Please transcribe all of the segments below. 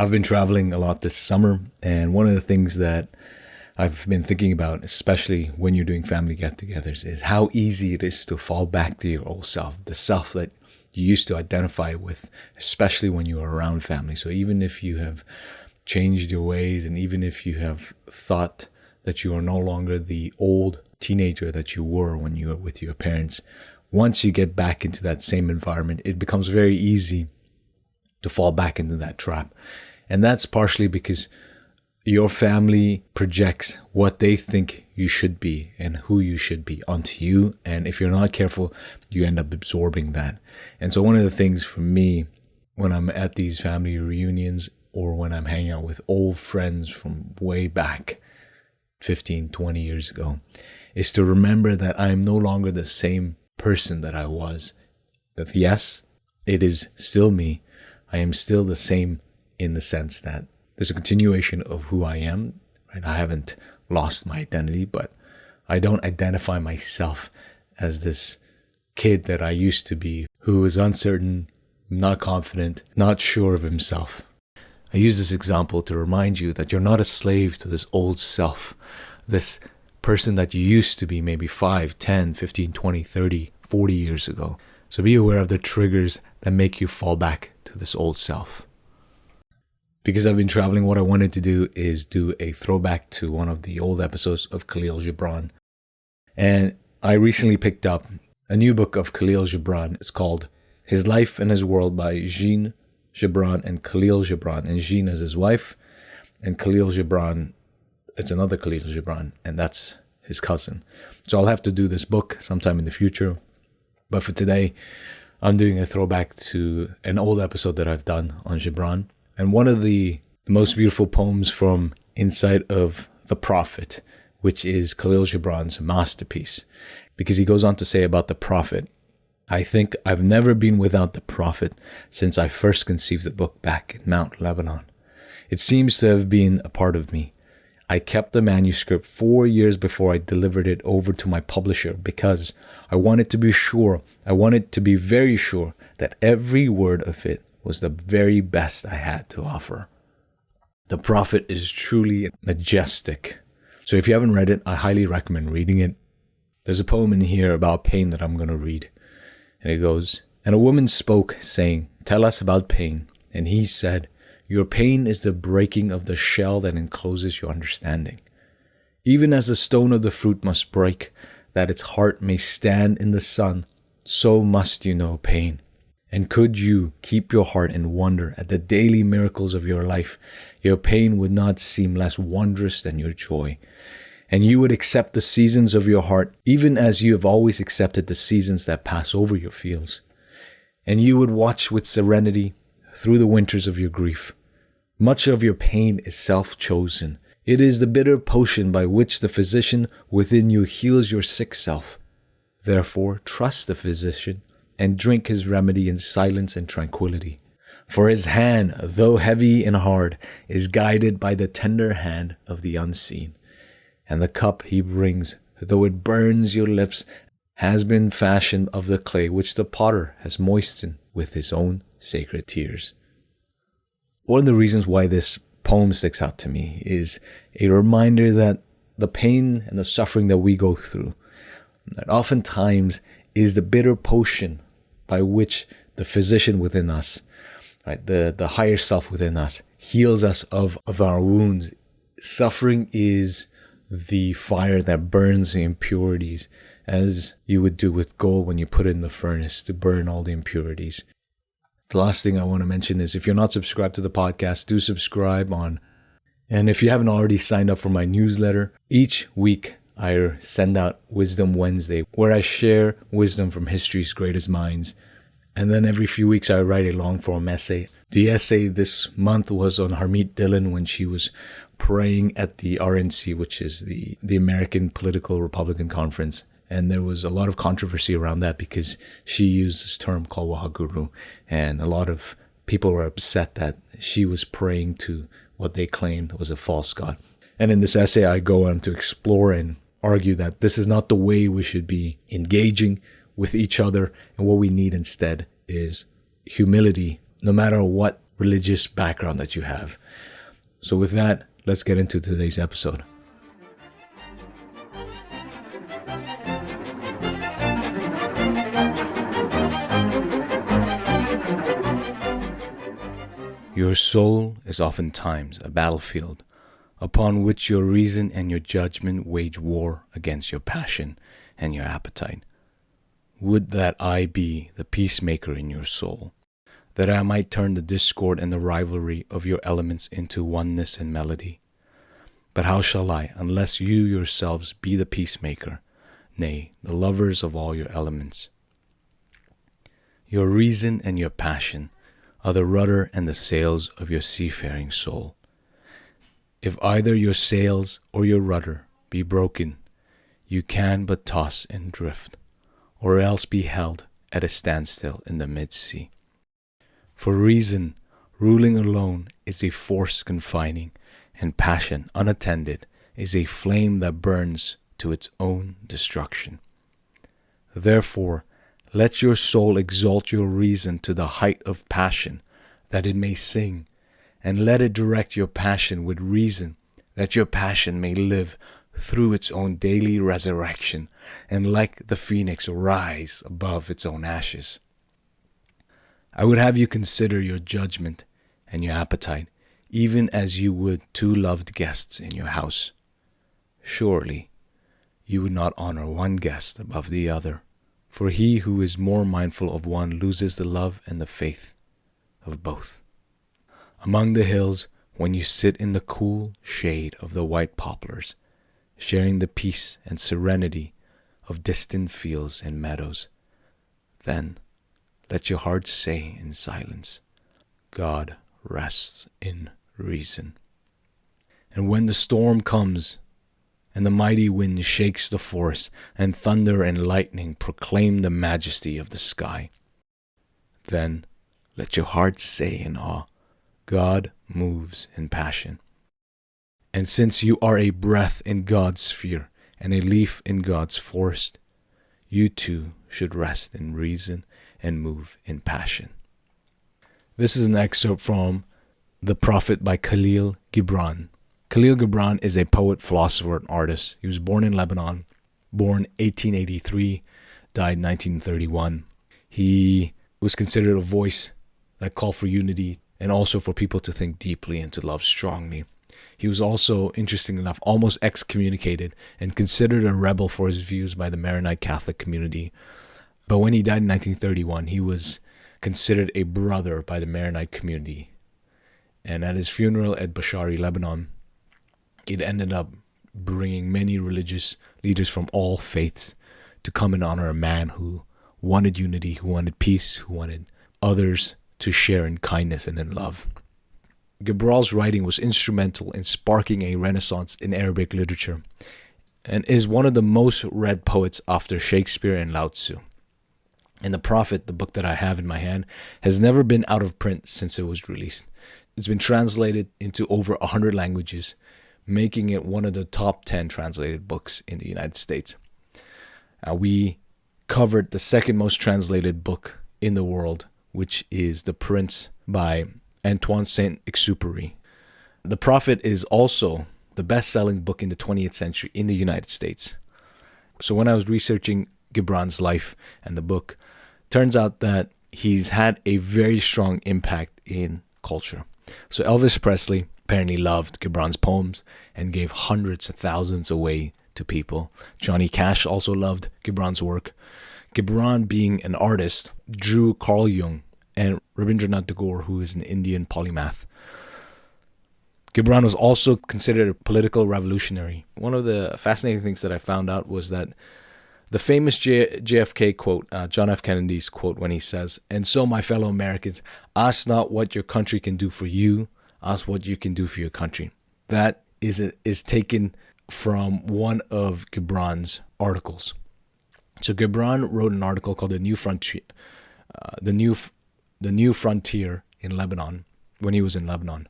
I've been traveling a lot this summer, and one of the things that I've been thinking about, especially when you're doing family get-togethers, is how easy it is to fall back to your old self, the self that you used to identify with, especially when you are around family. So even if you have changed your ways, and even if you have thought that you are no longer the old teenager that you were when you were with your parents, once you get back into that same environment, it becomes very easy to fall back into that trap. And that's partially because your family projects what they think you should be and who you should be onto you. And if you're not careful, you end up absorbing that. And so one of the things for me, when I'm at these family reunions or when I'm hanging out with old friends from way back 15, 20 years ago, is to remember that I'm no longer the same person that I was. That yes, it is still me. I am still the same in the sense that there's a continuation of who I am, right? I haven't lost my identity, but I don't identify myself as this kid that I used to be, who is uncertain, not confident, not sure of himself. I use this example to remind you that you're not a slave to this old self, this person that you used to be maybe 5, 10, 15, 20, 30, 40 years ago. So be aware of the triggers that make you fall back to this old self. Because I've been traveling, what I wanted to do is do a throwback to one of the old episodes of Kahlil Gibran. And I recently picked up a new book of Kahlil Gibran. It's called His Life and His World by Jean Gibran and Kahlil Gibran. And Jean is his wife, and Kahlil Gibran, it's another Kahlil Gibran, and that's his cousin. So I'll have to do this book sometime in the future. But for today, I'm doing a throwback to an old episode that I've done on Gibran. And one of the most beautiful poems from inside of The Prophet, which is Kahlil Gibran's masterpiece. Because he goes on to say about the Prophet, I think I've never been without the Prophet since I first conceived the book back in Mount Lebanon. It seems to have been a part of me. I kept the manuscript 4 years before I delivered it over to my publisher because I wanted to be sure, I wanted to be very sure that every word of it was the very best I had to offer. The Prophet is truly majestic. So if you haven't read it, I highly recommend reading it. There's a poem in here about pain that I'm going to read. And it goes, and a woman spoke, saying, tell us about pain. And he said, your pain is the breaking of the shell that encloses your understanding. Even as the stone of the fruit must break, that its heart may stand in the sun, so must you know pain. And could you keep your heart in wonder at the daily miracles of your life, your pain would not seem less wondrous than your joy. And you would accept the seasons of your heart, even as you have always accepted the seasons that pass over your fields. And you would watch with serenity through the winters of your grief. Much of your pain is self-chosen. It is the bitter potion by which the physician within you heals your sick self. Therefore, trust the physician and drink his remedy in silence and tranquility. For his hand, though heavy and hard, is guided by the tender hand of the unseen. And the cup he brings, though it burns your lips, has been fashioned of the clay which the potter has moistened with his own sacred tears. One of the reasons why this poem sticks out to me is a reminder that the pain and the suffering that we go through, that oftentimes is the bitter potion by which the physician within us, right, the higher self within us, heals us of our wounds. Suffering is the fire that burns the impurities, as you would do with gold when you put it in the furnace to burn all the impurities. The last thing I want to mention is if you're not subscribed to the podcast, do subscribe on. And if you haven't already signed up for my newsletter, each week I send out Wisdom Wednesday, where I share wisdom from history's greatest minds. And then every few weeks I write a long-form essay. The essay this month was on Harmeet Dillon when she was praying at the RNC, which is the American Political Republican Conference. And there was a lot of controversy around that because she used this term called Wahaguru. And a lot of people were upset that she was praying to what they claimed was a false god. And in this essay, I go on to explore and argue that this is not the way we should be engaging with each other. And what we need instead is humility. No matter what religious background that you have. So with that, let's get into today's episode. Your soul is oftentimes a battlefield upon which your reason and your judgment wage war against your passion and your appetite. Would that I be the peacemaker in your soul, that I might turn the discord and the rivalry of your elements into oneness and melody. But how shall I, unless you yourselves be the peacemaker, nay, the lovers of all your elements? Your reason and your passion are the rudder and the sails of your seafaring soul. If either your sails or your rudder be broken, you can but toss and drift, or else be held at a standstill in the mid-sea. For reason, ruling alone, is a force confining, and passion, unattended, is a flame that burns to its own destruction. Therefore, let your soul exalt your reason to the height of passion, that it may sing, and let it direct your passion with reason, that your passion may live through its own daily resurrection, and like the phoenix rise above its own ashes. I would have you consider your judgment and your appetite, even as you would two loved guests in your house. Surely, you would not honor one guest above the other, for he who is more mindful of one loses the love and the faith of both. Among the hills, when you sit in the cool shade of the white poplars, sharing the peace and serenity of distant fields and meadows, then let your heart say in silence, God rests in reason. And when the storm comes, and the mighty wind shakes the forest, and thunder and lightning proclaim the majesty of the sky, then let your heart say in awe, God moves in passion. And since you are a breath in God's sphere and a leaf in God's forest, you too should rest in reason and move in passion. This is an excerpt from The Prophet by Kahlil Gibran. Kahlil Gibran is a poet, philosopher, and artist. He was born in Lebanon, born 1883, died 1931. He was considered a voice that called for unity and also for people to think deeply and to love strongly. He was also, interesting enough, almost excommunicated and considered a rebel for his views by the Maronite Catholic community. But when he died in 1931, he was considered a brother by the Maronite community. And at his funeral at Bsharri, Lebanon, it ended up bringing many religious leaders from all faiths to come and honor a man who wanted unity, who wanted peace, who wanted others to share in kindness and in love. Gibran's writing was instrumental in sparking a renaissance in Arabic literature and is one of the most read poets after Shakespeare and Lao Tzu. And The Prophet, the book that I have in my hand, has never been out of print since it was released. It's been translated into over 100 languages, making it one of the top 10 translated books in the United States. We covered the second most translated book in the world, which is The Prince by Antoine Saint-Exupéry. The Prophet is also the best-selling book in the 20th century in the United States. So when I was researching Gibran's life and the book, turns out that he's had a very strong impact in culture. So Elvis Presley apparently loved Gibran's poems and gave hundreds of thousands away to people. Johnny Cash also loved Gibran's work. Gibran, being an artist, drew Carl Jung and Rabindranath Tagore, who is an Indian polymath. Gibran was also considered a political revolutionary. One of the fascinating things that I found out was that the famous JFK quote, John F. Kennedy's quote, when he says, "And so, my fellow Americans, ask not what your country can do for you, ask what you can do for your country." That is taken from one of Gibran's articles. So Gibran wrote an article called "The New Frontier," the new frontier in Lebanon, when he was in Lebanon,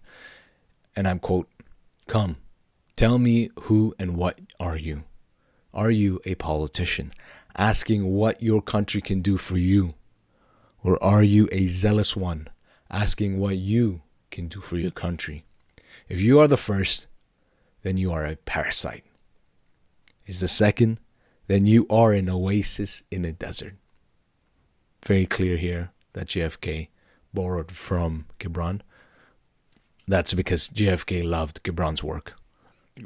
and I'm quote, "Come, tell me who and what are you? Are you a politician asking what your country can do for you? Or are you a zealous one asking what you can do for your country. If you are the first, then you are a parasite. Is the second, then you are an oasis in a desert. Very clear here that JFK borrowed from Gibran. That's because JFK loved Gibran's work.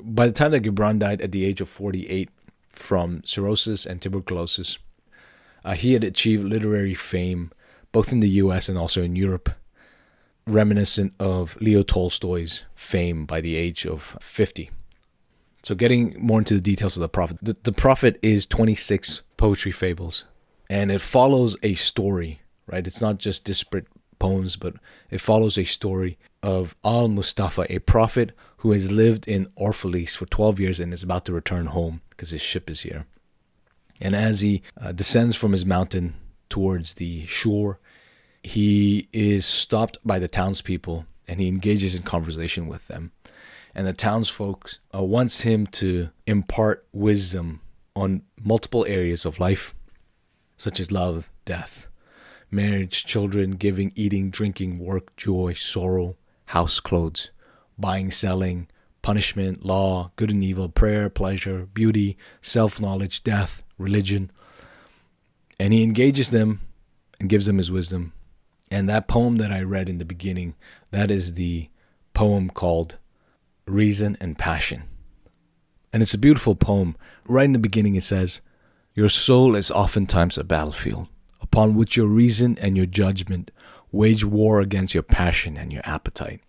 By the time that Gibran died at the age of 48 from cirrhosis and tuberculosis, he had achieved literary fame both in the US and also in Europe, reminiscent of Leo Tolstoy's fame by the age of 50. So getting more into the details of the Prophet. The Prophet is 26 poetry fables, and it follows a story, right? It's not just disparate poems, but it follows a story of Al-Mustafa, a prophet who has lived in Orphalese for 12 years and is about to return home because his ship is here. And as he descends from his mountain towards the shore, he is stopped by the townspeople and he engages in conversation with them. And the townsfolk wants him to impart wisdom on multiple areas of life, such as love, death, marriage, children, giving, eating, drinking, work, joy, sorrow, house, clothes, buying, selling, punishment, law, good and evil, prayer, pleasure, beauty, self-knowledge, death, religion. And he engages them and gives them his wisdom. And that poem that I read in the beginning, that is the poem called Reason and Passion. And it's a beautiful poem. Right in the beginning it says, "Your soul is oftentimes a battlefield, upon which your reason and your judgment wage war against your passion and your appetite.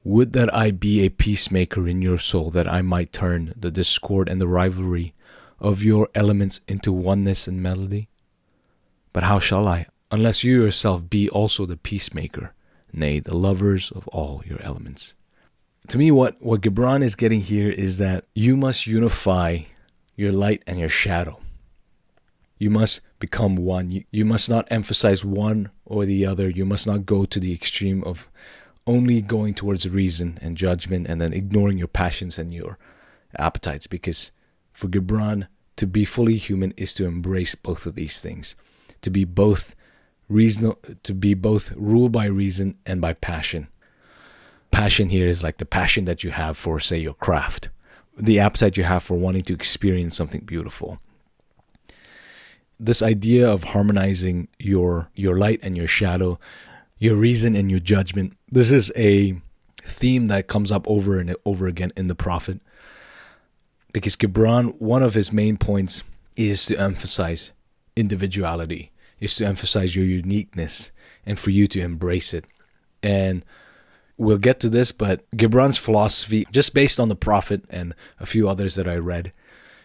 Would that I be a peacemaker in your soul, that I might turn the discord and the rivalry of your elements into oneness and melody. But how shall I, unless you yourself be also the peacemaker, nay, the lovers of all your elements?" To me, what Gibran is getting here is that you must unify your light and your shadow. You must become one. You must not emphasize one or the other. You must not go to the extreme of only going towards reason and judgment and then ignoring your passions and your appetites. Because for Gibran, to be fully human is to embrace both of these things. To be both ruled by reason and by passion. Passion here is like the passion that you have for, say, your craft. The appetite you have for wanting to experience something beautiful. This idea of harmonizing your light and your shadow, your reason and your judgment. This is a theme that comes up over and over again in the Prophet. Because Gibran, one of his main points is to emphasize individuality, is to emphasize your uniqueness and for you to embrace it. And we'll get to this, but Gibran's philosophy, just based on the Prophet and a few others that I read,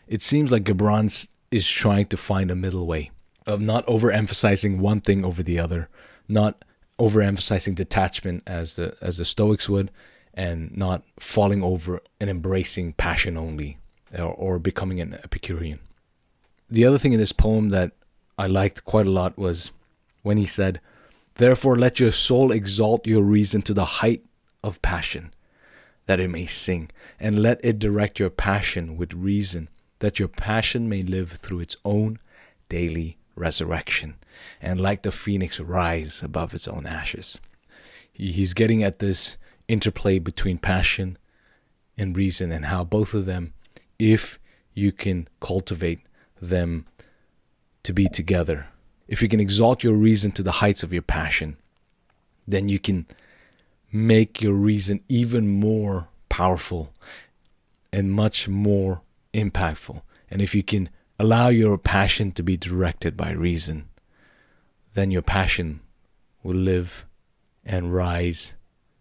it seems like Gibran is trying to find a middle way of not overemphasizing one thing over the other, not overemphasizing detachment as the Stoics would, and not falling over and embracing passion only or becoming an Epicurean. The other thing in this poem that I liked quite a lot was when he said, "Therefore let your soul exalt your reason to the height of passion, that it may sing, and let it direct your passion with reason, that your passion may live through its own daily resurrection, and like the phoenix rise above its own ashes." He's getting at this interplay between passion and reason and how both of them, if you can cultivate them to be together, if you can exalt your reason to the heights of your passion, then you can make your reason even more powerful and much more impactful. And if you can allow your passion to be directed by reason, then your passion will live and rise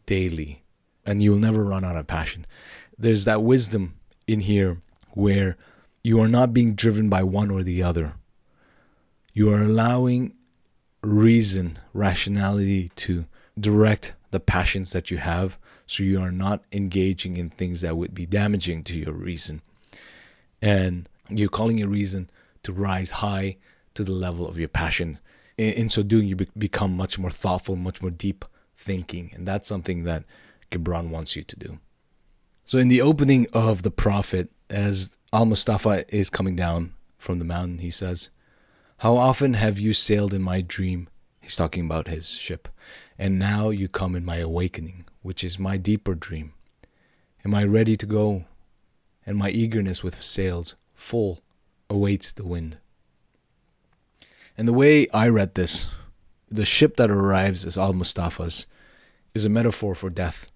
daily, and you'll never run out of passion. There's that wisdom in here where you are not being driven by one or the other. You are allowing reason, rationality to direct the passions that you have, so you are not engaging in things that would be damaging to your reason. And you're calling your reason to rise high to the level of your passion. In so doing, you become much more thoughtful, much more deep thinking. And that's something that Gibran wants you to do. So in the opening of the Prophet, as Al-Mustafa is coming down from the mountain, he says, "How often have you sailed in my dream He's talking about his ship. And now you come in my awakening, which is my deeper dream. Am I ready to go? And my eagerness with sails full awaits the wind. And the way I read this, the ship that arrives as Al-Mustafa's is a metaphor for death.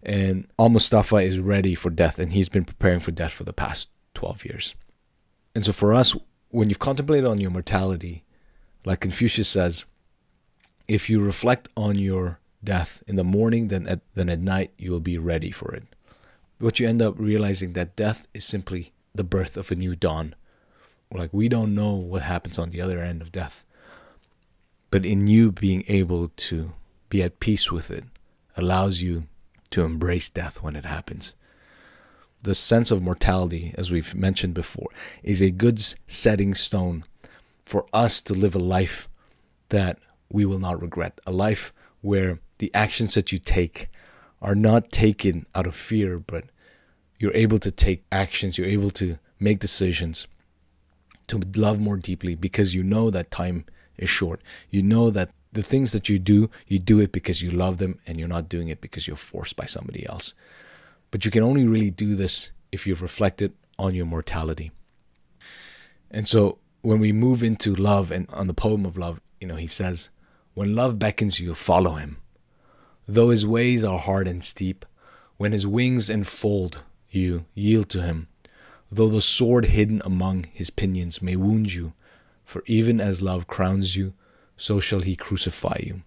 And Al-Mustafa is ready for death, and he's been preparing for death for the past 12 years. And so for us, when you've contemplated on your mortality, like Confucius says, if you reflect on your death in the morning, then at night you will be ready for it. What you end up realizing that death is simply the birth of a new dawn. Like, we don't know what happens on the other end of death. But in you being able to be at peace with it allows you to embrace death when it happens. The sense of mortality, as we've mentioned before, is a good setting stone for us to live a life that we will not regret. A life where the actions that you take are not taken out of fear, but you're able to take actions, you're able to make decisions to love more deeply, because you know that time is short. You know that the things that you do it because you love them, and you're not doing it because you're forced by somebody else. But you can only really do this if you've reflected on your mortality. And so when we move into love, and on the poem of love, he says, when love beckons you, follow him. Though his ways are hard and steep, when his wings enfold you, yield to him. Though the sword hidden among his pinions may wound you, for even as love crowns you, so shall he crucify you.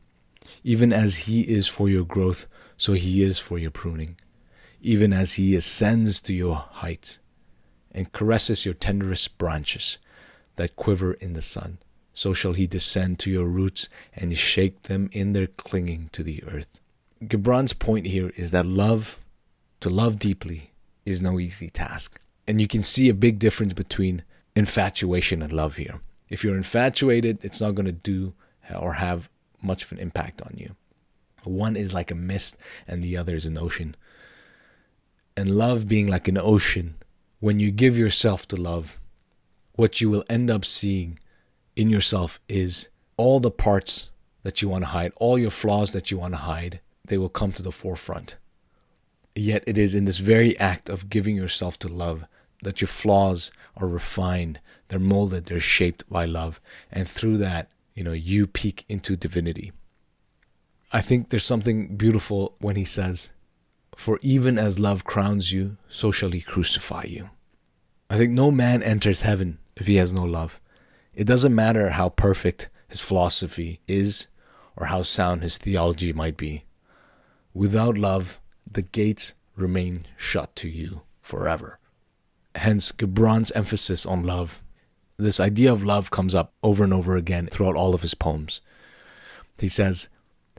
Even as he is for your growth, so he is for your pruning. Even as he ascends to your heights and caresses your tenderest branches that quiver in the sun, so shall he descend to your roots and shake them in their clinging to the earth. Gibran's point here is that to love deeply, is no easy task. And you can see a big difference between infatuation and love here. If you're infatuated, it's not going to do or have much of an impact on you. One is like a mist and the other is an ocean. And love being like an ocean, when you give yourself to love, what you will end up seeing in yourself is all the parts that you want to hide, all your flaws that you want to hide, they will come to the forefront. Yet it is in this very act of giving yourself to love that your flaws are refined, they're molded, they're shaped by love. And through that, you peek into divinity. I think there's something beautiful when he says, for even as love crowns you, so shall he crucify you. I think no man enters heaven if he has no love. It doesn't matter how perfect his philosophy is or how sound his theology might be. Without love, the gates remain shut to you forever. Hence, Gibran's emphasis on love. This idea of love comes up over and over again throughout all of his poems. He says,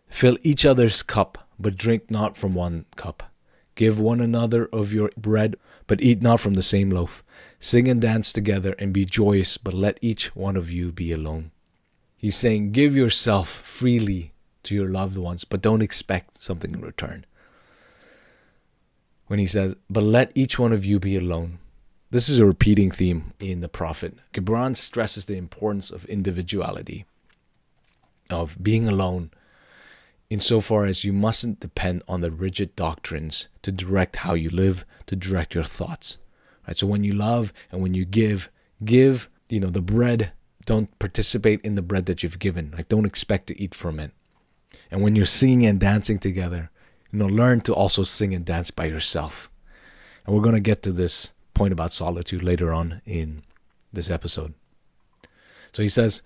fill each other's cup, but drink not from one cup. Give one another of your bread, but eat not from the same loaf. Sing and dance together and be joyous, but let each one of you be alone. He's saying, give yourself freely to your loved ones, but don't expect something in return. When he says, but let each one of you be alone. This is a repeating theme in the Prophet. Gibran stresses the importance of individuality, of being alone, insofar as you mustn't depend on the rigid doctrines to direct how you live, to direct your thoughts. Right? So when you love and when you give the bread. Don't participate in the bread that you've given. Like, don't expect to eat from it. And when you're singing and dancing together, learn to also sing and dance by yourself. And we're going to get to this point about solitude later on in this episode. So he says,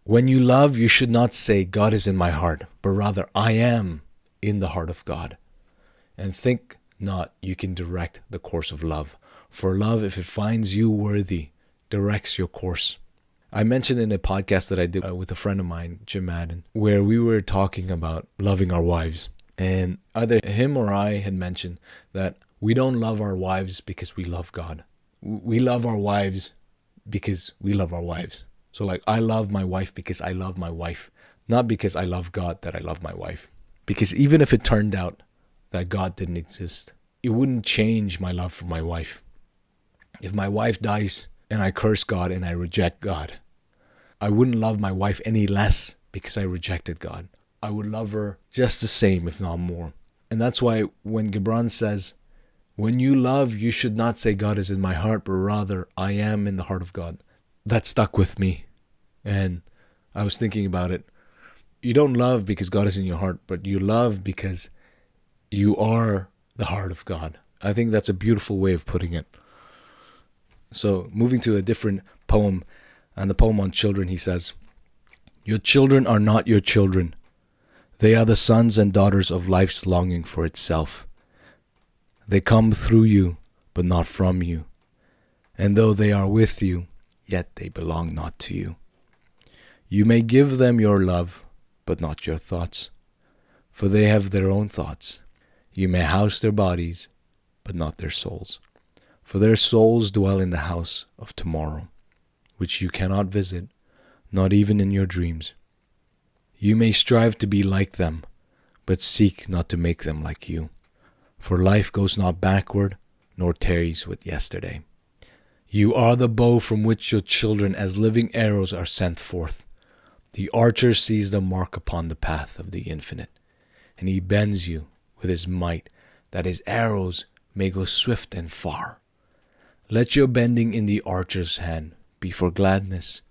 when you love, you should not say, God is in my heart, but rather, I am in the heart of God. And think not you can direct the course of love. For love, if it finds you worthy, directs your course. I mentioned in a podcast that I did with a friend of mine, Jim Madden, where we were talking about loving our wives. And either him or I had mentioned that we don't love our wives because we love God. We love our wives because we love our wives. So like, I love my wife because I love my wife, not because I love God that I love my wife. Because even if it turned out that God didn't exist, it wouldn't change my love for my wife. If my wife dies and I curse God and I reject God, I wouldn't love my wife any less because I rejected God. I would love her just the same, if not more. And that's why when Gibran says, when you love, you should not say God is in my heart, but rather I am in the heart of God. That stuck with me. And I was thinking about it. You don't love because God is in your heart, but you love because you are the heart of God. I think that's a beautiful way of putting it. So moving to a different poem, and the poem on children, he says, your children are not your children. They are the sons and daughters of life's longing for itself. They come through you, but not from you. And though they are with you, yet they belong not to you. You may give them your love, but not your thoughts, for they have their own thoughts. You may house their bodies, but not their souls, for their souls dwell in the house of tomorrow, which you cannot visit, not even in your dreams. You may strive to be like them, but seek not to make them like you, for life goes not backward, nor tarries with yesterday. You are the bow from which your children as living arrows are sent forth. The archer sees the mark upon the path of the infinite, and he bends you with his might, that his arrows may go swift and far. Let your bending in the archer's hand be for gladness,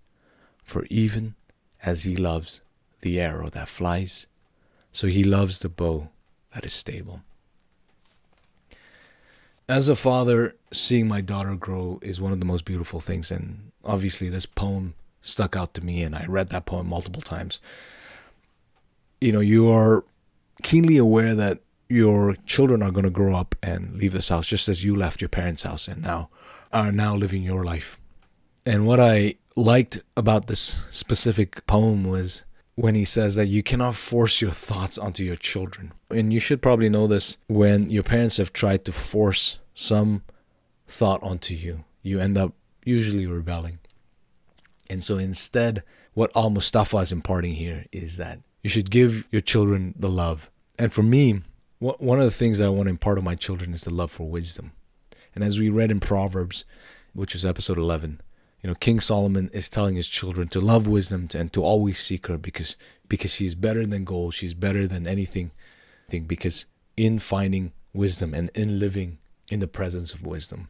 for even as he loves the arrow that flies, so he loves the bow that is stable. As a father, seeing my daughter grow is one of the most beautiful things, and obviously this poem stuck out to me, and I read that poem multiple times. You are keenly aware that your children are going to grow up and leave this house, just as you left your parents' house and are now living your life. And what I liked about this specific poem was when he says that you cannot force your thoughts onto your children. And you should probably know this. When your parents have tried to force some thought onto you, you end up usually rebelling. And so instead, what Al-Mustafa is imparting here is that you should give your children the love. And for me, one of the things that I want to impart on my children is the love for wisdom. And as we read in Proverbs, which is episode 11, King Solomon is telling his children to love wisdom and to always seek her because she's better than gold. She's better than anything. Because in finding wisdom and in living in the presence of wisdom,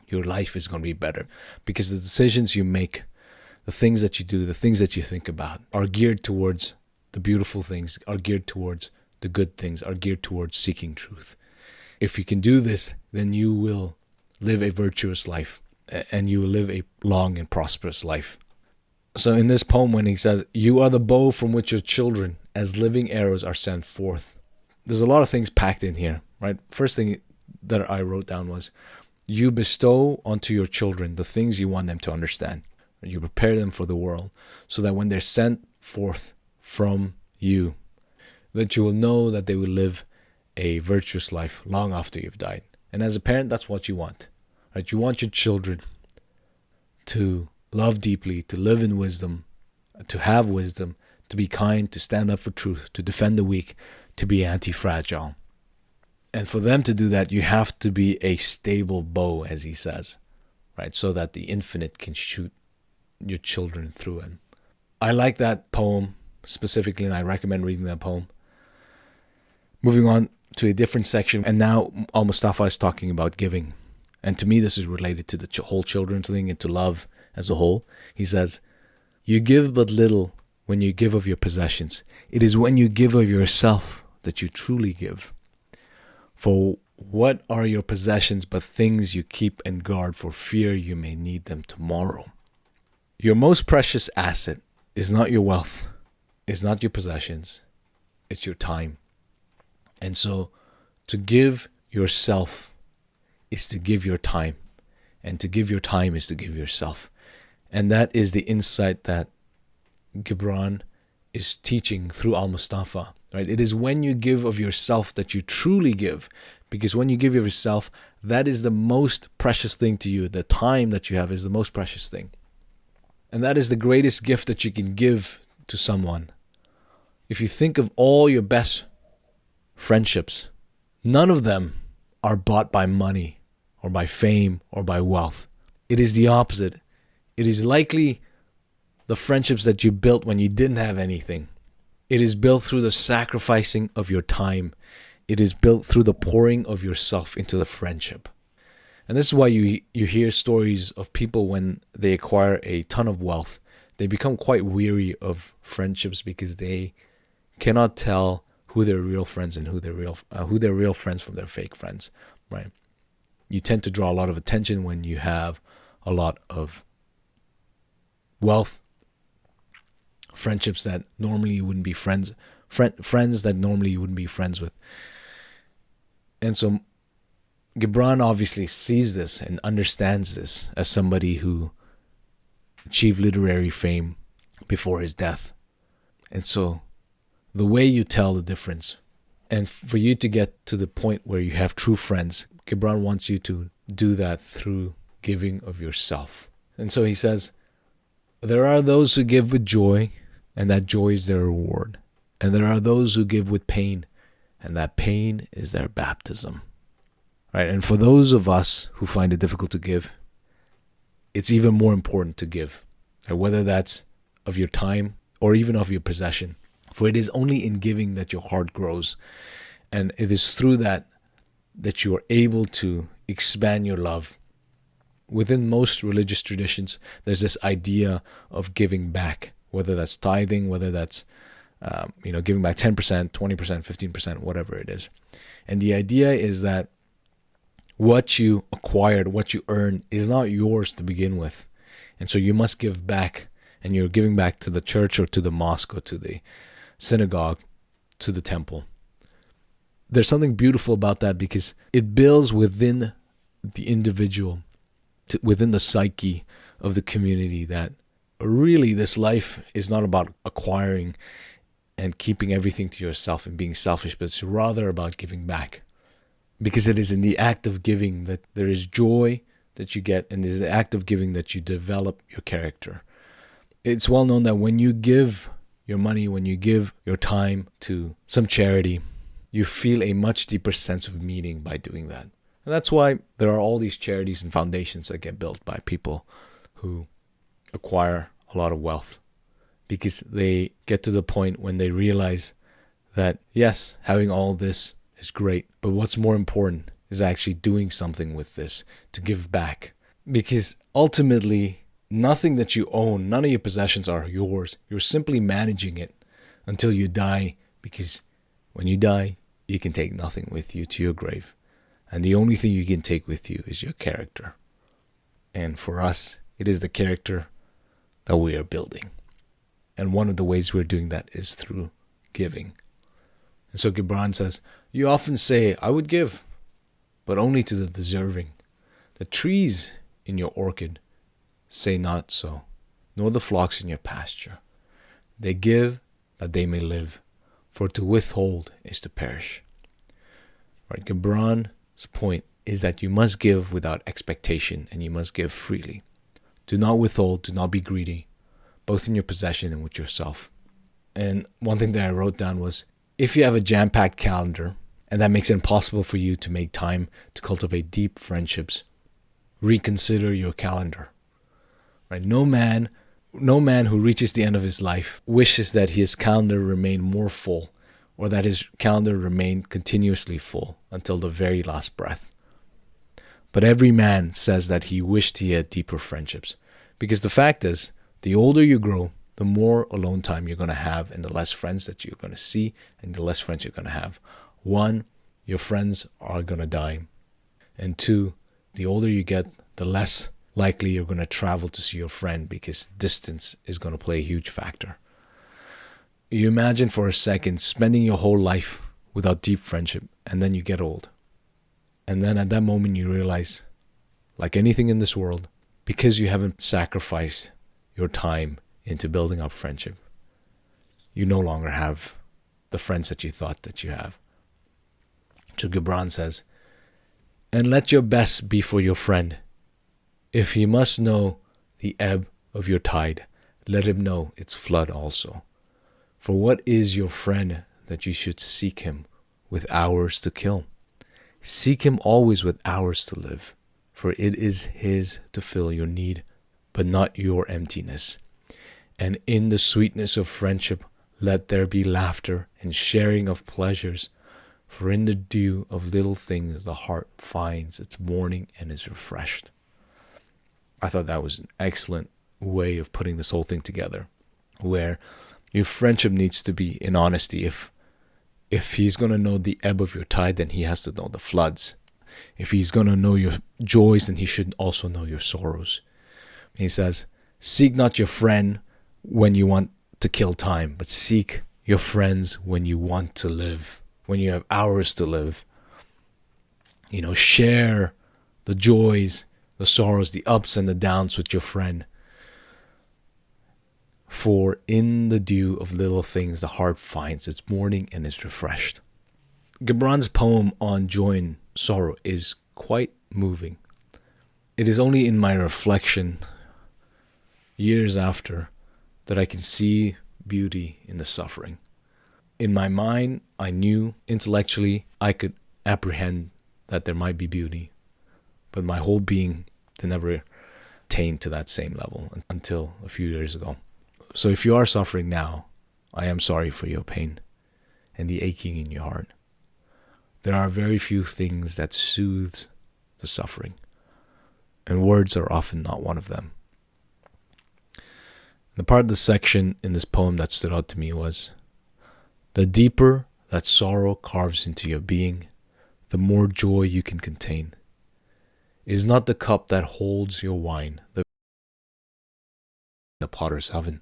your life is going to be better. Because the decisions you make, the things that you do, the things that you think about are geared towards the beautiful things, are geared towards the good things, are geared towards seeking truth. If you can do this, then you will live a virtuous life and you will live a long and prosperous life. So in this poem, when he says, you are the bow from which your children as living arrows are sent forth, there's a lot of things packed in here, right? First thing that I wrote down was, you bestow onto your children the things you want them to understand. You prepare them for the world so that when they're sent forth from you, that you will know that they will live a virtuous life long after you've died. And as a parent, that's what you want, right? You want your children to love deeply, to live in wisdom, to have wisdom, to be kind, to stand up for truth, to defend the weak, to be anti-fragile. And for them to do that, you have to be a stable bow, as he says, right? So that the infinite can shoot your children through it. I like that poem specifically, and I recommend reading that poem. Moving on to a different section, and now Al-Mustafa is talking about giving. And to me, this is related to the whole children thing and to love as a whole. He says, you give but little when you give of your possessions. It is when you give of yourself that you truly give. For what are your possessions but things you keep and guard for fear you may need them tomorrow? Your most precious asset is not your wealth, is not your possessions, it's your time. And so to give yourself is to give your time. And to give your time is to give yourself. And that is the insight that Gibran is teaching through Al-Mustafa. Right? It is when you give of yourself that you truly give. Because when you give of yourself, that is the most precious thing to you. The time that you have is the most precious thing. And that is the greatest gift that you can give to someone. If you think of all your best friendships, none of them are bought by money or by fame or by wealth. It is the opposite. It is likely the friendships that you built when you didn't have anything. It is built through the sacrificing of your time. It is built through the pouring of yourself into the friendship. And this is why you hear stories of people when they acquire a ton of wealth, they become quite weary of friendships because they cannot tell who their real friends and who their real friends from their fake friends, right? You tend to draw a lot of attention when you have a lot of wealth, friendships that normally you wouldn't be friends that normally you wouldn't be friends with. And so Gibran obviously sees this and understands this as somebody who achieved literary fame before his death. And so the way you tell the difference, and for you to get to the point where you have true friends, Gibran wants you to do that through giving of yourself. And so he says, there are those who give with joy, and that joy is their reward. And there are those who give with pain, and that pain is their baptism. Right? And for those of us who find it difficult to give, it's even more important to give, right? Whether that's of your time or even of your possession. For it is only in giving that your heart grows. And it is through that you are able to expand your love. Within most religious traditions, there's this idea of giving back, whether that's tithing, whether that's giving back 10%, 20%, 15%, whatever it is. And the idea is that what you acquired, what you earned, is not yours to begin with. And so you must give back. And you're giving back to the church or to the mosque or to the synagogue, to the temple. There's something beautiful about that because it builds within the individual, within the psyche of the community, that really this life is not about acquiring and keeping everything to yourself and being selfish, but it's rather about giving back. Because it is in the act of giving that there is joy that you get, and it is the act of giving that you develop your character. It's well known that when you give your money, when you give your time to some charity, you feel a much deeper sense of meaning by doing that. And that's why there are all these charities and foundations that get built by people who acquire a lot of wealth, because they get to the point when they realize that, yes, having all this is great, but what's more important is actually doing something with this to give back. Because ultimately, nothing that you own, none of your possessions are yours. You're simply managing it until you die, because when you die, you can take nothing with you to your grave. And the only thing you can take with you is your character. And for us, it is the character that we are building. And one of the ways we're doing that is through giving. And so Gibran says, you often say, I would give, but only to the deserving. The trees in your orchard say not so, nor the flocks in your pasture. They give that they may live, for to withhold is to perish. Right? Gibran's point is that you must give without expectation, and you must give freely. Do not withhold, do not be greedy, both in your possession and with yourself. And one thing that I wrote down was, if you have a jam-packed calendar, and that makes it impossible for you to make time to cultivate deep friendships, reconsider your calendar. Right? No man who reaches the end of his life wishes that his calendar remain more full, or that his calendar remain continuously full until the very last breath. But every man says that he wished he had deeper friendships, because the fact is, the older you grow, the more alone time you're going to have, and the less friends that you're going to see, and the less friends you're going to have. One, your friends are going to die. And two, the older you get, the less likely you're going to travel to see your friend, because distance is going to play a huge factor. You imagine for a second spending your whole life without deep friendship, and then you get old. And then at that moment you realize, like anything in this world, because you haven't sacrificed your time into building up friendship, you no longer have the friends that you thought that you have. So Gibran says, and let your best be for your friend. If he must know the ebb of your tide, let him know its flood also. For what is your friend that you should seek him with hours to kill? Seek him always with hours to live, for it is his to fill your need, but not your emptiness. And in the sweetness of friendship, let there be laughter and sharing of pleasures. For in the dew of little things, the heart finds its morning and is refreshed. I thought that was an excellent way of putting this whole thing together, where your friendship needs to be in honesty. If he's going to know the ebb of your tide, then he has to know the floods. If he's going to know your joys, then he should also know your sorrows. He says, seek not your friend when you want to kill time, but seek your friends when you want to live, when you have hours to live. Share the joys, the sorrows, the ups and the downs with your friend. For in the dew of little things, the heart finds its morning and is refreshed. Gibran's poem on joy and sorrow is quite moving. It is only in my reflection, years after, that I can see beauty in the suffering. In my mind, I knew intellectually I could apprehend that there might be beauty, but my whole being never attained to that same level until a few years ago. So if you are suffering now, I am sorry for your pain and the aching in your heart. There are very few things that soothe the suffering, and words are often not one of them. The part of the section in this poem that stood out to me was, the deeper that sorrow carves into your being, the more joy you can contain. Is not the cup that holds your wine the potter's oven?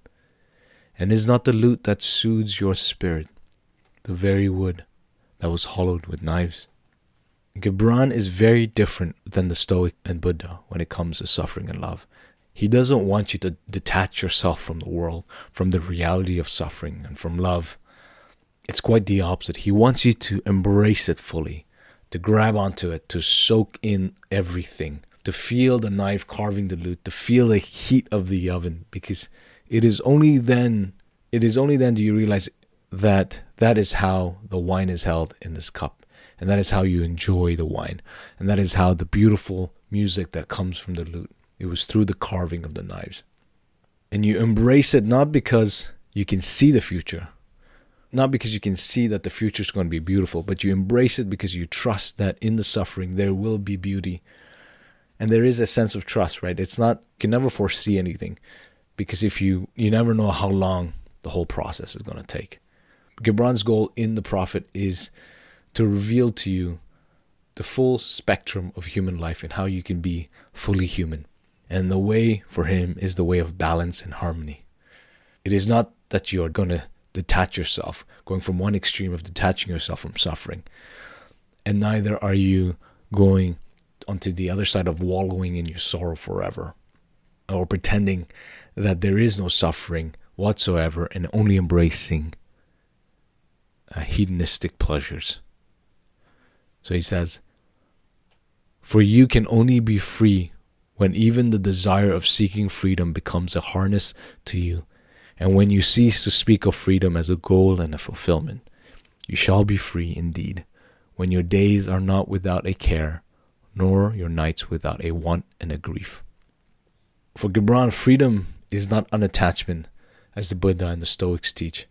And is not the lute that soothes your spirit the very wood that was hollowed with knives? Gibran is very different than the Stoic and Buddha when it comes to suffering and love. He doesn't want you to detach yourself from the world, from the reality of suffering and from love. It's quite the opposite. He wants you to embrace it fully, to grab onto it, to soak in everything, to feel the knife carving the lute, to feel the heat of the oven, because it is only then do you realize that that is how the wine is held in this cup, and that is how you enjoy the wine, and that is how the beautiful music that comes from the lute, it was through the carving of the knives. And you embrace it not because you can see the future, not because you can see that the future is going to be beautiful, but you embrace it because you trust that in the suffering there will be beauty. And there is a sense of trust, right? It's not, you can never foresee anything, because if you never know how long the whole process is going to take. Gibran's goal in The Prophet is to reveal to you the full spectrum of human life and how you can be fully human. And the way for him is the way of balance and harmony. It is not that you are going to detach yourself, going from one extreme of detaching yourself from suffering. And neither are you going onto the other side of wallowing in your sorrow forever, or pretending that there is no suffering whatsoever and only embracing hedonistic pleasures. So he says, for you can only be free when even the desire of seeking freedom becomes a harness to you, and when you cease to speak of freedom as a goal and a fulfillment. You shall be free indeed, when your days are not without a care, nor your nights without a want and a grief. For Gibran, freedom is not unattachment, as the Buddha and the Stoics teach.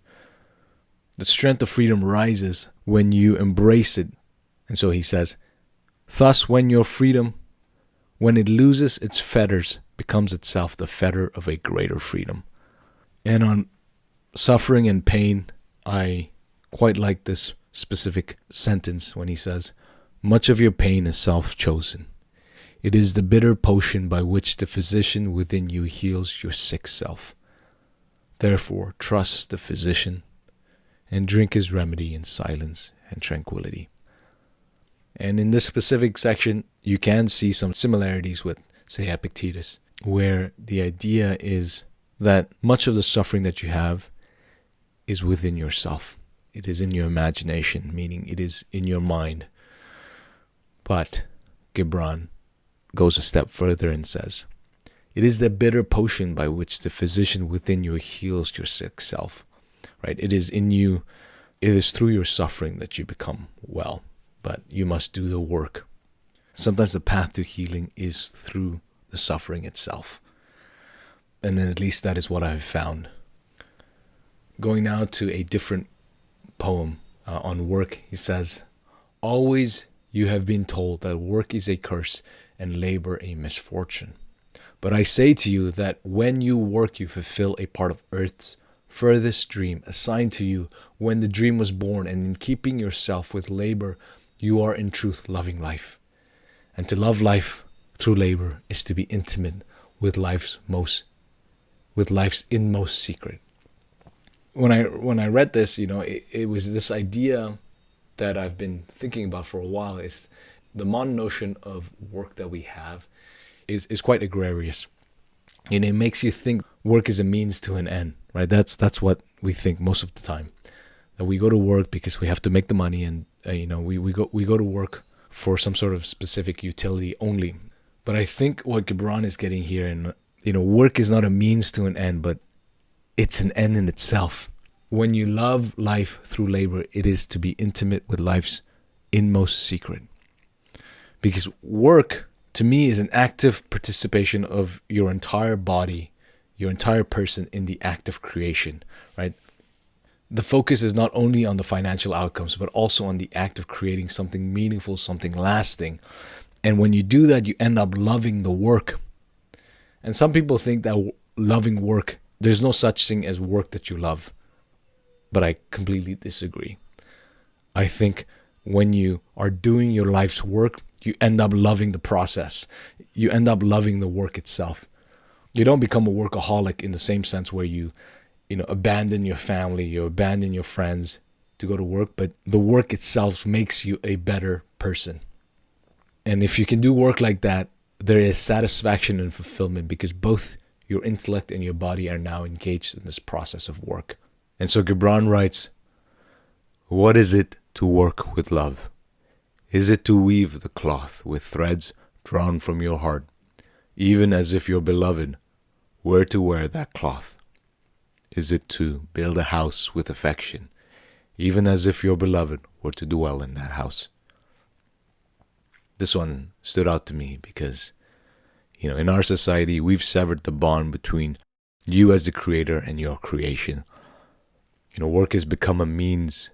The strength of freedom rises when you embrace it. And so he says, thus when your freedom, when it loses its fetters, becomes itself the fetter of a greater freedom. And on suffering and pain, I quite like this specific sentence when he says, much of your pain is self-chosen. It is the bitter potion by which the physician within you heals your sick self. Therefore, trust the physician and drink his remedy in silence and tranquility. And in this specific section, you can see some similarities with, say, Epictetus, where the idea is that much of the suffering that you have is within yourself. It is in your imagination, meaning it is in your mind. But Gibran goes a step further and says, it is the bitter potion by which the physician within you heals your sick self. Right? It is in you, it is through your suffering that you become well, but you must do the work. Sometimes the path to healing is through the suffering itself. And then at least that is what I've found. Going now to a different poem on work, he says, "Always you have been told that work is a curse and labor a misfortune. But I say to you that when you work, you fulfill a part of Earth's furthest dream assigned to you when the dream was born, and in keeping yourself with labor, you are in truth loving life. And to love life through labor is to be intimate with life's inmost secret." When I read this, it was this idea that I've been thinking about for a while. Is the modern notion of work that we have is quite agrarious. And it makes you think work is a means to an end, right? That's what we think most of the time. That we go to work because we have to make the money, and we go to work for some sort of specific utility only. But I think what Gibran is getting here, and work is not a means to an end, but it's an end in itself. When you love life through labor, it is to be intimate with life's inmost secret. Because work, to me, is an active participation of your entire body, your entire person in the act of creation, right? The focus is not only on the financial outcomes, but also on the act of creating something meaningful, something lasting. And when you do that, you end up loving the work. And some people think that loving work, there's no such thing as work that you love. But I completely disagree. I think when you are doing your life's work, you end up loving the process. You end up loving the work itself. You don't become a workaholic in the same sense where you abandon your family, you abandon your friends to go to work, but the work itself makes you a better person. And if you can do work like that, there is satisfaction and fulfillment because both your intellect and your body are now engaged in this process of work. And so Gibran writes, "What is it to work with love? Is it to weave the cloth with threads drawn from your heart, even as if your beloved were to wear that cloth? Is it to build a house with affection, even as if your beloved were to dwell in that house?" This one stood out to me because, in our society, we've severed the bond between you as the creator and your creation. Work has become a means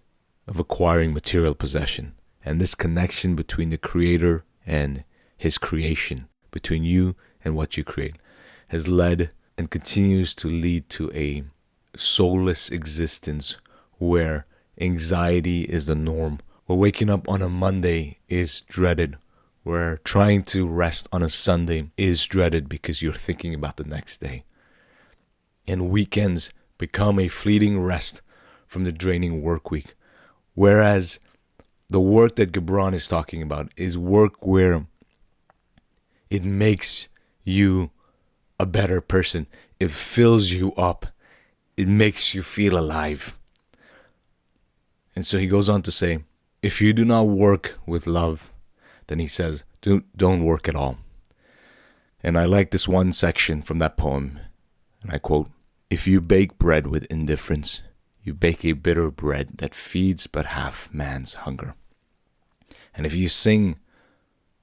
of acquiring material possession. And this connection between the creator and his creation, between you and what you create, has led and continues to lead to a soulless existence where anxiety is the norm, where waking up on a Monday is dreaded, where trying to rest on a Sunday is dreaded because you're thinking about the next day. And weekends become a fleeting rest from the draining work week. Whereas the work that Gibran is talking about is work where it makes you a better person. It fills you up. It makes you feel alive. And so he goes on to say, if you do not work with love, then he says, don't work at all. And I like this one section from that poem. And I quote, "If you bake bread with indifference, you bake a bitter bread that feeds but half man's hunger. And if you sing,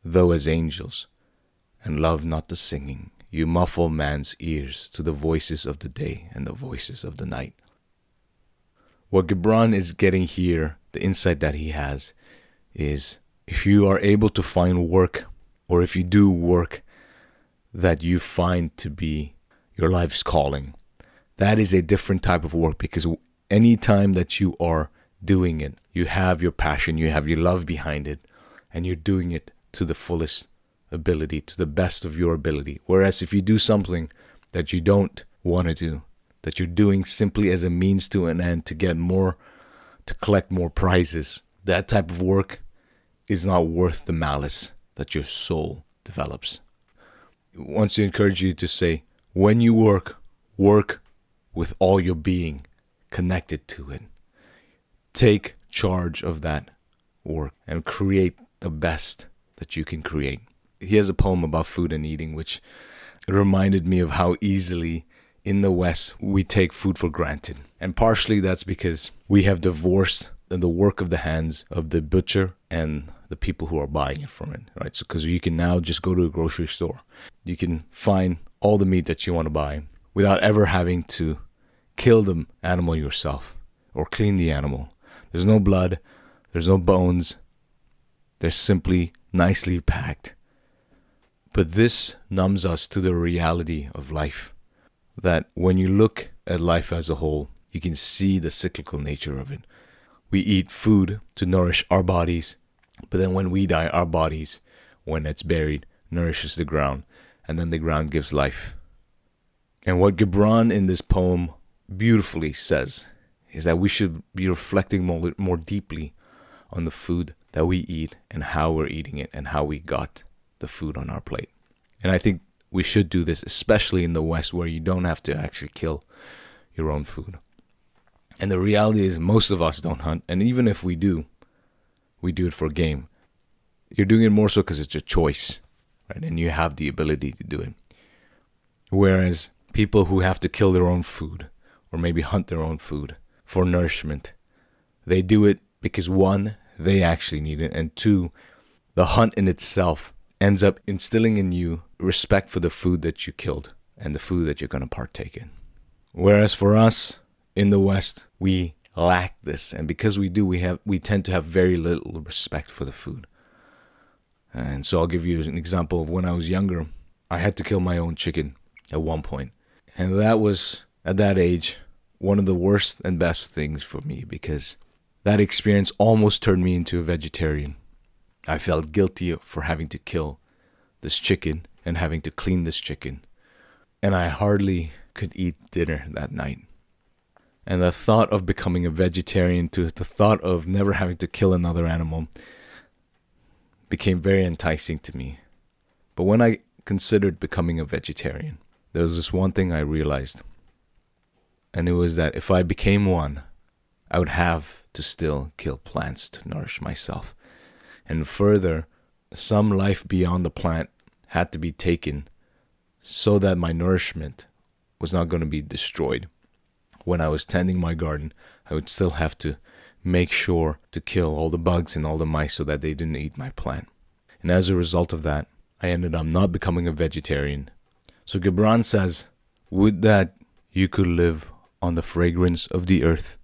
though as angels, and love not the singing, you muffle man's ears to the voices of the day and the voices of the night." What Gibran is getting here, the insight that he has, is if you are able to find work, or if you do work that you find to be your life's calling, that is a different type of work, because any time that you are doing it, you have your passion, you have your love behind it, and you're doing it to the fullest ability, to the best of your ability. Whereas if you do something that you don't want to do, that you're doing simply as a means to an end to get more, to collect more prizes, that type of work is not worth the malice that your soul develops. It wants to encourage you to say, when you work, work with all your being connected to it. Take charge of that work and create the best that you can create. He has a poem about food and eating, which reminded me of how easily in the West we take food for granted. And partially that's because we have divorced the work of the hands of the butcher and the people who are buying it from it, right? So because you can now just go to a grocery store. You can find all the meat that you want to buy without ever having to kill the animal yourself or clean the animal. There's no blood, there's no bones, they're simply nicely packed. But this numbs us to the reality of life, that when you look at life as a whole, you can see the cyclical nature of it. We eat food to nourish our bodies, but then when we die, our bodies, when it's buried, nourishes the ground, and then the ground gives life. And what Gibran in this poem beautifully says is that we should be reflecting more deeply on the food that we eat and how we're eating it and how we got the food on our plate. And I think we should do this, especially in the West, where you don't have to actually kill your own food. And the reality is most of us don't hunt, and even if we do it for game. You're doing it more so because it's a choice, right? And you have the ability to do it. Whereas people who have to kill their own food or maybe hunt their own food for nourishment, they do it because one, they actually need it, and two, the hunt in itself ends up instilling in you respect for the food that you killed and the food that you're going to partake in. Whereas for us in the West, we lack this, and because we do, we tend to have very little respect for the food. And so I'll give you an example of when I was younger. I had to kill my own chicken at one point, and that was, at that age, one of the worst and best things for me, because that experience almost turned me into a vegetarian. I felt guilty for having to kill this chicken and having to clean this chicken, and I hardly could eat dinner that night. And the thought of becoming a vegetarian, to the thought of never having to kill another animal, became very enticing to me. But when I considered becoming a vegetarian, there was this one thing I realized, and it was that if I became one, I would have to still kill plants to nourish myself. And further, some life beyond the plant had to be taken so that my nourishment was not going to be destroyed. When I was tending my garden, I would still have to make sure to kill all the bugs and all the mice so that they didn't eat my plant. And as a result of that, I ended up not becoming a vegetarian. So Gibran says, "Would that you could live on the fragrance of the earth,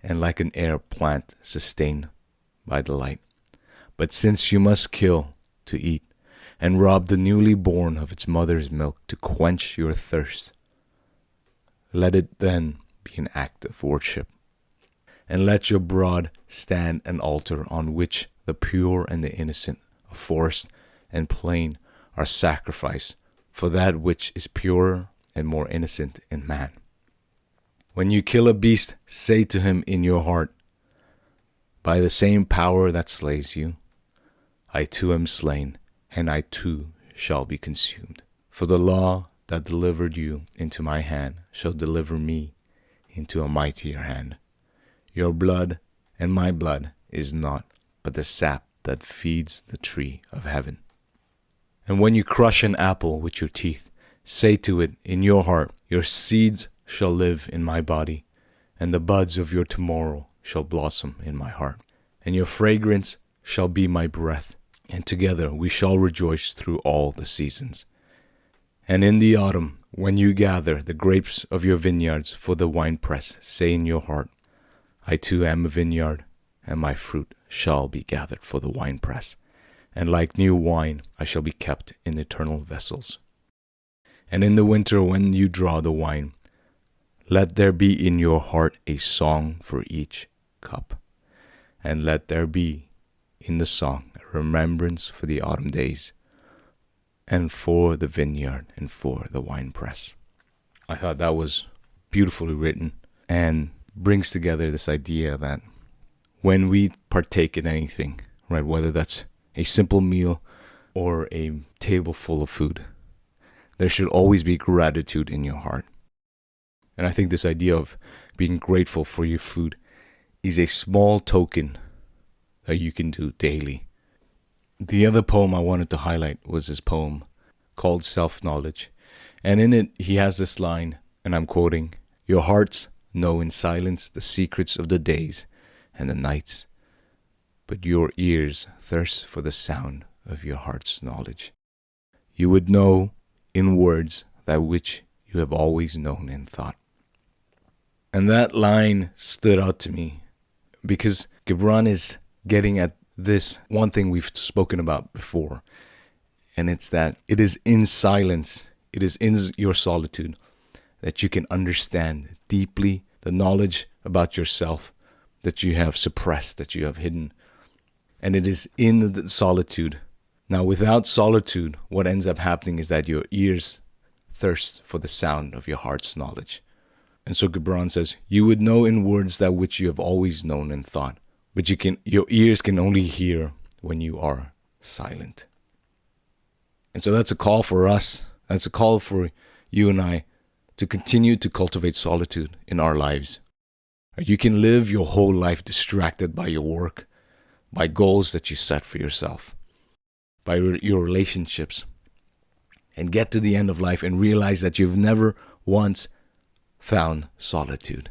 and like an air plant sustained by the light. But since you must kill to eat, and rob the newly born of its mother's milk to quench your thirst, let it then be an act of worship. And let your broad stand an altar on which the pure and the innocent of forest and plain are sacrificed for that which is purer and more innocent in man. When you kill a beast, say to him in your heart, by the same power that slays you, I too am slain, and I too shall be consumed. For the law that delivered you into my hand shall deliver me into a mightier hand. Your blood and my blood is naught but the sap that feeds the tree of heaven. And when you crush an apple with your teeth, say to it in your heart, your seeds shall live in my body, and the buds of your tomorrow shall blossom in my heart. And your fragrance shall be my breath, and together we shall rejoice through all the seasons. And in the autumn, when you gather the grapes of your vineyards for the winepress, say in your heart, I too am a vineyard, and my fruit shall be gathered for the winepress. And like new wine, I shall be kept in eternal vessels. And in the winter, when you draw the wine, let there be in your heart a song for each cup. And let there be in the song a remembrance for the autumn days, and for the vineyard, and for the winepress. I thought that was beautifully written and brings together this idea that when we partake in anything, right, whether that's a simple meal or a table full of food, there should always be gratitude in your heart. And I think this idea of being grateful for your food is a small token that you can do daily. The other poem I wanted to highlight was this poem called Self-Knowledge. And in it, he has this line, and I'm quoting, your hearts know in silence the secrets of the days and the nights, but your ears thirst for the sound of your heart's knowledge. You would know in words that which you have always known in thought. And that line stood out to me because Gibran is getting at this one thing we've spoken about before. And it's that it is in silence, it is in your solitude that you can understand deeply the knowledge about yourself that you have suppressed, that you have hidden. And it is in the solitude. Now, without solitude, what ends up happening is that your ears thirst for the sound of your heart's knowledge. And so Gibran says, you would know in words that which you have always known in thought, but your ears can only hear when you are silent. And so that's a call for us. That's a call for you and I to continue to cultivate solitude in our lives. You can live your whole life distracted by your work, by goals that you set for yourself, by your relationships, and get to the end of life and realize that you've never once found solitude.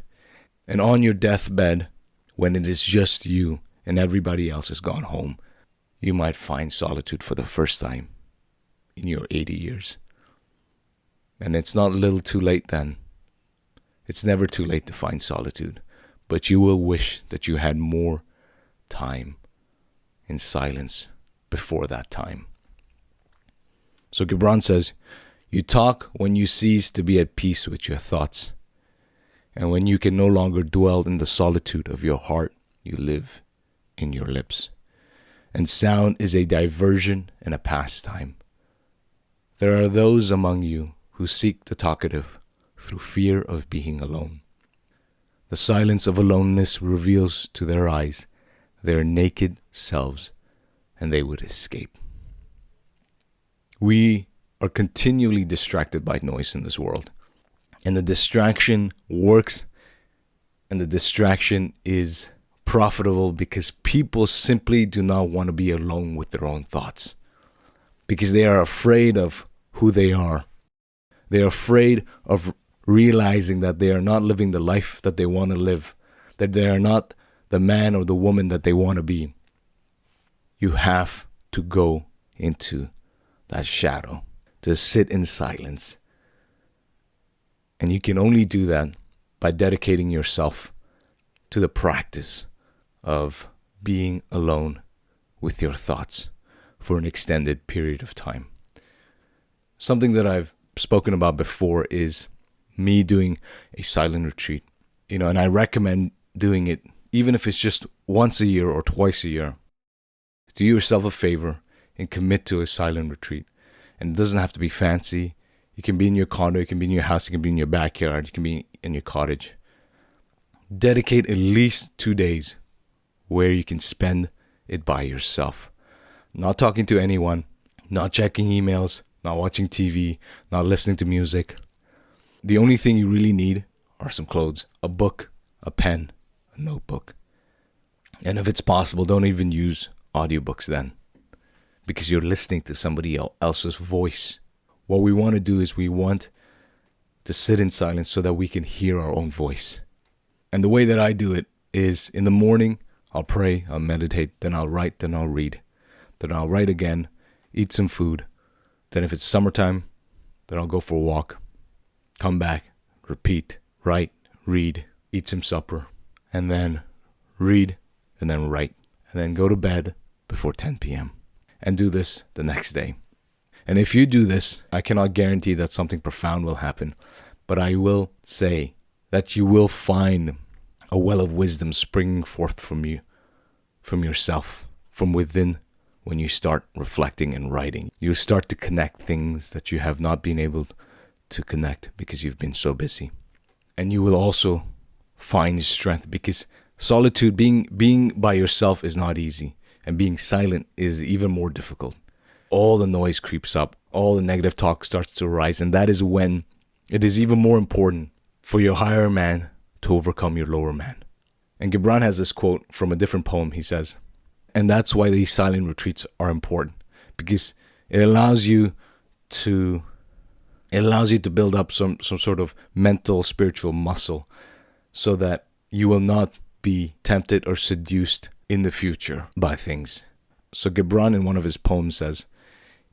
And on your deathbed, when it is just you and everybody else has gone home, you might find solitude for the first time in your 80 years. And it's not a little too late then. It's never too late to find solitude, but you will wish that you had more time in silence before that time. So Gibran says, you talk when you cease to be at peace with your thoughts. And when you can no longer dwell in the solitude of your heart, you live in your lips. And sound is a diversion and a pastime. There are those among you who seek the talkative through fear of being alone. The silence of aloneness reveals to their eyes their naked selves, and they would escape. We are continually distracted by noise in this world. And the distraction works, and the distraction is profitable because people simply do not want to be alone with their own thoughts. Because they are afraid of who they are. They are afraid of realizing that they are not living the life that they want to live. That they are not the man or the woman that they want to be. You have to go into that shadow, to sit in silence. And you can only do that by dedicating yourself to the practice of being alone with your thoughts for an extended period of time. Something that I've spoken about before is me doing a silent retreat. And I recommend doing it even if it's just once a year or twice a year. Do yourself a favor and commit to a silent retreat. And it doesn't have to be fancy. You can be in your condo, you can be in your house, you can be in your backyard, you can be in your cottage. Dedicate at least 2 days where you can spend it by yourself. Not talking to anyone, not checking emails, not watching TV, not listening to music. The only thing you really need are some clothes, a book, a pen, a notebook. And if it's possible, don't even use audiobooks then, because you're listening to somebody else's voice. What we want to do is we want to sit in silence so that we can hear our own voice. And the way that I do it is in the morning, I'll pray, I'll meditate, then I'll write, then I'll read. Then I'll write again, eat some food. Then if it's summertime, then I'll go for a walk, come back, repeat, write, read, eat some supper, and then read, and then write, and then go to bed before 10 p.m. and do this the next day. And if you do this, I cannot guarantee that something profound will happen, but I will say that you will find a well of wisdom springing forth from you, from yourself, from within. When you start reflecting and writing, you start to connect things that you have not been able to connect because you've been so busy. And you will also find strength, because solitude, being by yourself is not easy, and being silent is even more difficult. All the noise creeps up, all the negative talk starts to arise, and that is when it is even more important for your higher man to overcome your lower man. And Gibran has this quote from a different poem. He says, and that's why these silent retreats are important, because it allows you to build up some sort of mental, spiritual muscle so that you will not be tempted or seduced in the future by things. So Gibran in one of his poems says,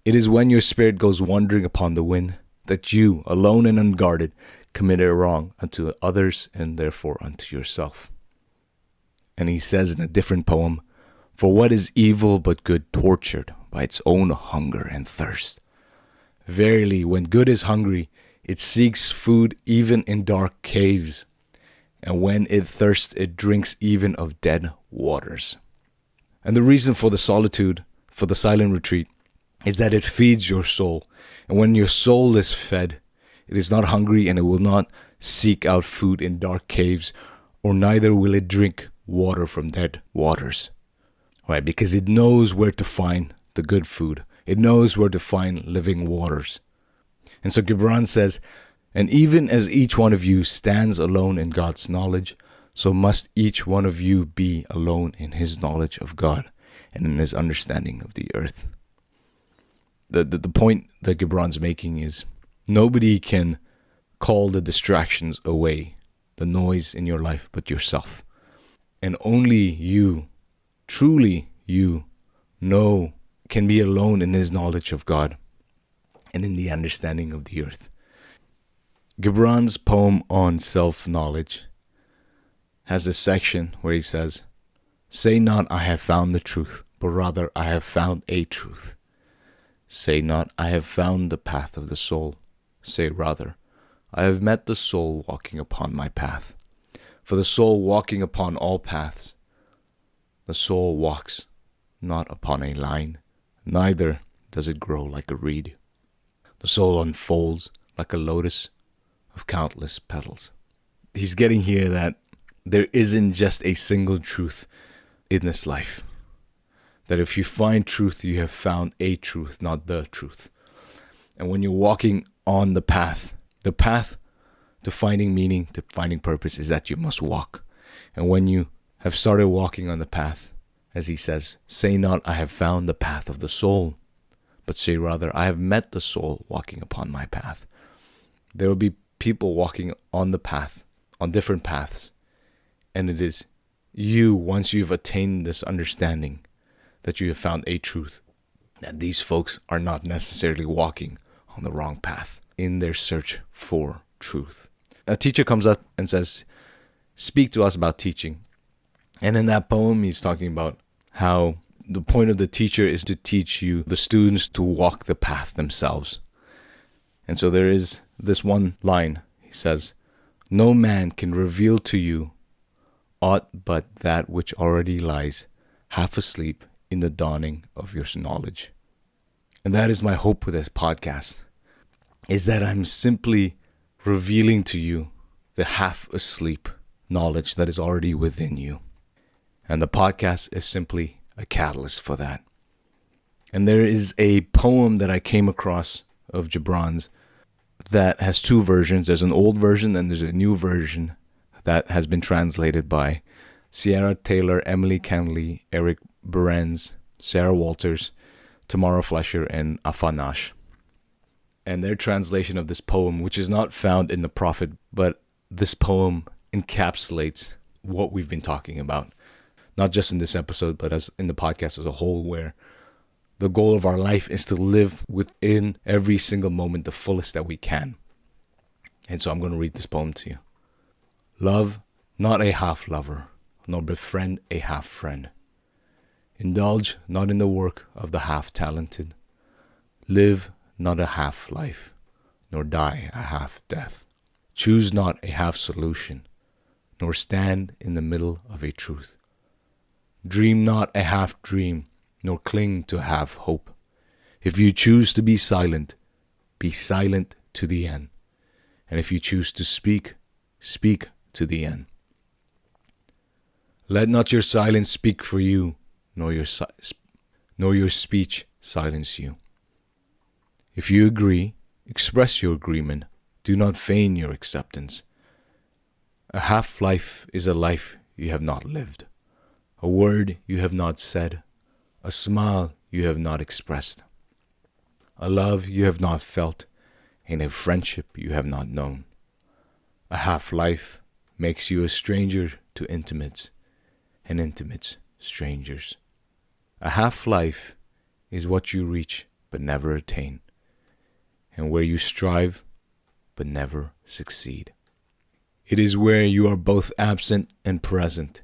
it is when your spirit goes wandering upon the wind that you, alone and unguarded, committed a wrong unto others and therefore unto yourself. And he says in a different poem, for what is evil but good tortured by its own hunger and thirst? Verily, when good is hungry, it seeks food even in dark caves, and when it thirsts, it drinks even of dead waters. And the reason for the solitude, for the silent retreat, is that it feeds your soul. And when your soul is fed, it is not hungry and it will not seek out food in dark caves, or neither will it drink water from dead waters. Right? Because it knows where to find the good food. It knows where to find living waters. And so Gibran says, and even as each one of you stands alone in God's knowledge, so must each one of you be alone in his knowledge of God and in his understanding of the earth. The point that Gibran's making is nobody can call the distractions away, the noise in your life, but yourself. And only you, truly you, can be alone in his knowledge of God and in the understanding of the earth. Gibran's poem on self-knowledge has a section where he says, say not I have found the truth, but rather I have found a truth. Say not I have found the path of the soul. Say rather, I have met the soul walking upon my path. For the soul walking upon all paths, the soul walks not upon a line, neither does it grow like a reed. The soul unfolds like a lotus of countless petals. He's getting here that there isn't just a single truth in this life. That if you find truth, you have found a truth, not the truth. And when you're walking on the path to finding meaning, to finding purpose, is that you must walk. And when you have started walking on the path, as he says, say not I have found the path of the soul, but say rather I have met the soul walking upon my path. There will be people walking on the path, on different paths, and it is you, once you've attained this understanding, that you have found a truth, that these folks are not necessarily walking on the wrong path in their search for truth. A teacher comes up and says, speak to us about teaching. And in that poem, he's talking about how the point of the teacher is to teach you, the students, to walk the path themselves. And so there is this one line. He says, no man can reveal to you aught but that which already lies half asleep in the dawning of your knowledge. And that is my hope with this podcast, is that I'm simply revealing to you the half asleep knowledge that is already within you. And the podcast is simply a catalyst for that. And there is a poem that I came across of Gibran's that has two versions. There's an old version and there's a new version that has been translated by Sierra Taylor, Emily Canley, Eric Berens, Sarah Walters, Tamara Fletcher, and Afanash. And their translation of this poem, which is not found in the Prophet, but this poem encapsulates what we've been talking about. Not just in this episode, but as in the podcast as a whole, where the goal of our life is to live within every single moment the fullest that we can. And so I'm going to read this poem to you. Love not a half lover, nor befriend a half friend. Indulge not in the work of the half talented. Live not a half life, nor die a half death. Choose not a half solution, nor stand in the middle of a truth. Dream not a half dream, nor cling to half hope. If you choose to be silent to the end. And if you choose to speak, speak to the end. Let not your silence speak for you, nor your speech silence you. If you agree, express your agreement. Do not feign your acceptance. A half life is a life you have not lived. A word you have not said. A smile you have not expressed. A love you have not felt. And a friendship you have not known. A half life makes you a stranger to intimates, and intimates strangers. A half life is what you reach but never attain, and where you strive but never succeed. It is where you are both absent and present.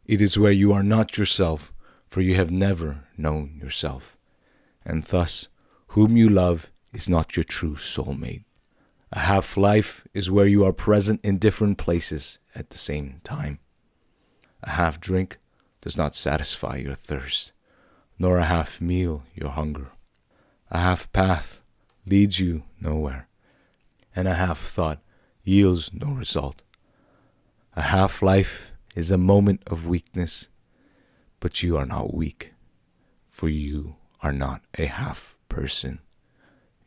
It is where you are not yourself, for you have never known yourself. And thus, whom you love is not your true soulmate. A half-life is where you are present in different places at the same time. A half-drink does not satisfy your thirst, nor a half-meal your hunger. A half-path leads you nowhere, and a half-thought yields no result. A half-life is a moment of weakness, but you are not weak, for you are not a half-person.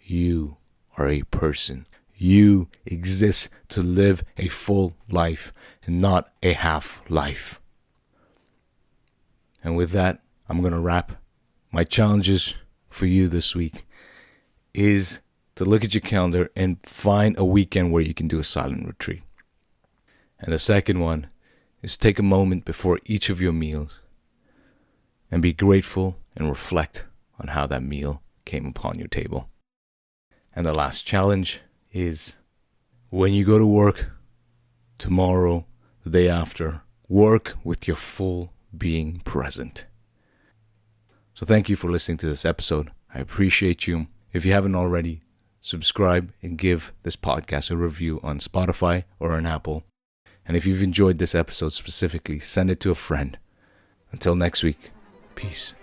You are a person. You exist to live a full life and not a half-life. And with that, I'm going to wrap. My challenges for you this week is to look at your calendar and find a weekend where you can do a silent retreat. And the second one is take a moment before each of your meals and be grateful and reflect on how that meal came upon your table. And the last challenge is when you go to work tomorrow, the day after, work with your full being present. So thank you for listening to this episode. I appreciate you. If you haven't already, subscribe and give this podcast a review on Spotify or on Apple. And if you've enjoyed this episode specifically, send it to a friend. Until next week, peace.